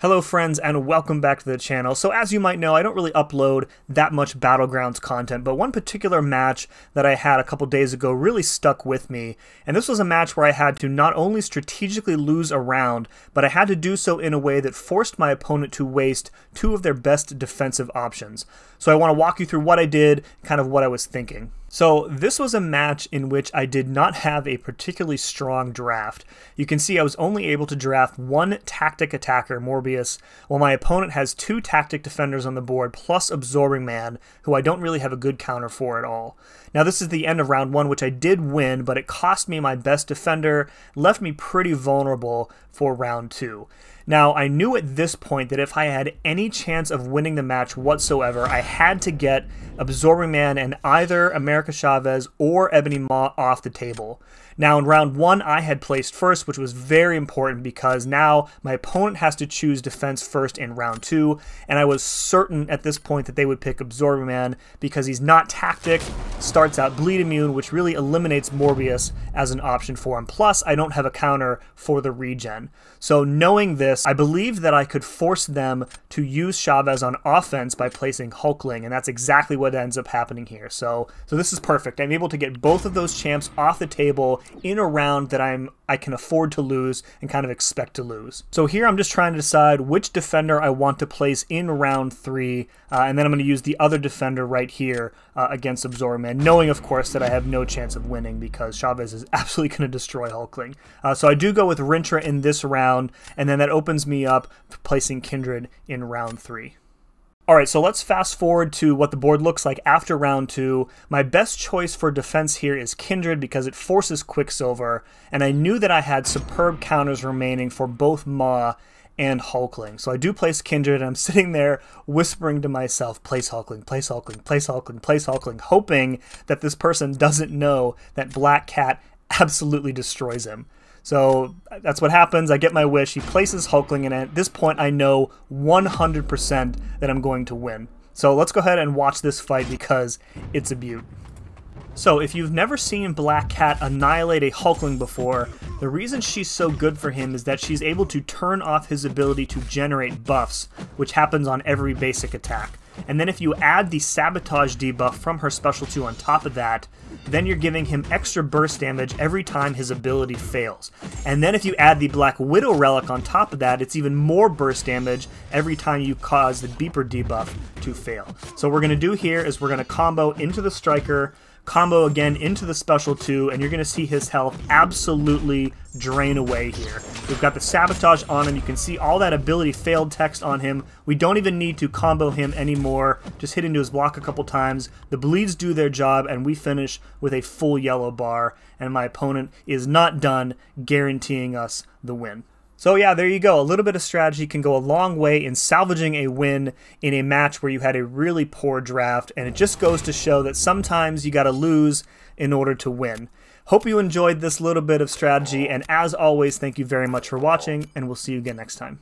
Hello friends and welcome back to the channel. So as you might know, I don't really upload that much Battlegrounds content, but one particular match that I had a couple days ago really stuck with me. And this was a match where I had to not only strategically lose a round, but I had to do so in a way that forced my opponent to waste two of their best defensive options. So I want to walk you through what I did, kind of what I was thinking. So this was a match in which I did not have a particularly strong draft. You can see I was only able to draft one tactic attacker, Morbius, while my opponent has two tactic defenders on the board plus Absorbing Man, who I don't really have a good counter for at all. Now this is the end of round one, which I did win, but it cost me my best defender, left me pretty vulnerable for round two. Now, I knew at this point that if I had any chance of winning the match whatsoever, I had to get Absorbing Man and either America Chavez or Ebony Maw off the table. Now, in round one, I had placed first, which was very important because now my opponent has to choose defense first in round two, and I was certain at this point that they would pick Absorbing Man because he's not tactic, starts out bleed immune, which really eliminates Morbius as an option for him. Plus, I don't have a counter for the regen. So knowing this, I believed that I could force them to use Chavez on offense by placing Hulkling, and that's exactly what ends up happening here. So this is perfect. I'm able to get both of those champs off the table in a round that I can afford to lose and kind of expect to lose. So here I'm just trying to decide which defender I want to place in round three, and then I'm going to use the other defender right here against Absorbing Man, knowing of course that I have no chance of winning because Chavez is absolutely going to destroy Hulkling. So I do go with Rintrah in this round, and then that opens me up for placing Kindred in round three. Alright, so let's fast forward to what the board looks like after round two. My best choice for defense here is Kindred because it forces Quicksilver, and I knew that I had superb counters remaining for both Maw and Hulkling. So I do place Kindred, and I'm sitting there whispering to myself, place Hulkling, place Hulkling, place Hulkling, place Hulkling, hoping that this person doesn't know that Black Cat absolutely destroys him. So that's what happens. I get my wish. He places Hulkling, and at this point I know 100% that I'm going to win. So let's go ahead and watch this fight because it's a beaut. So if you've never seen Black Cat annihilate a Hulkling before, the reason she's so good for him is that she's able to turn off his ability to generate buffs, which happens on every basic attack. And then if you add the Sabotage debuff from her Special 2 on top of that, then you're giving him extra burst damage every time his ability fails. And then if you add the Black Widow relic on top of that, it's even more burst damage every time you cause the Beeper debuff to fail. So what we're going to do here is we're going to combo into the Striker, combo again into the Special 2, and you're going to see his health absolutely drain away here. We've got the Sabotage on him. You can see all that ability failed text on him. We don't even need to combo him anymore. Just hit into his block a couple times. The bleeds do their job, and we finish with a full yellow bar, and my opponent is not done, guaranteeing us the win. So yeah, there you go. A little bit of strategy can go a long way in salvaging a win in a match where you had a really poor draft, and it just goes to show that sometimes you got to lose in order to win. Hope you enjoyed this little bit of strategy, and as always, thank you very much for watching, and we'll see you again next time.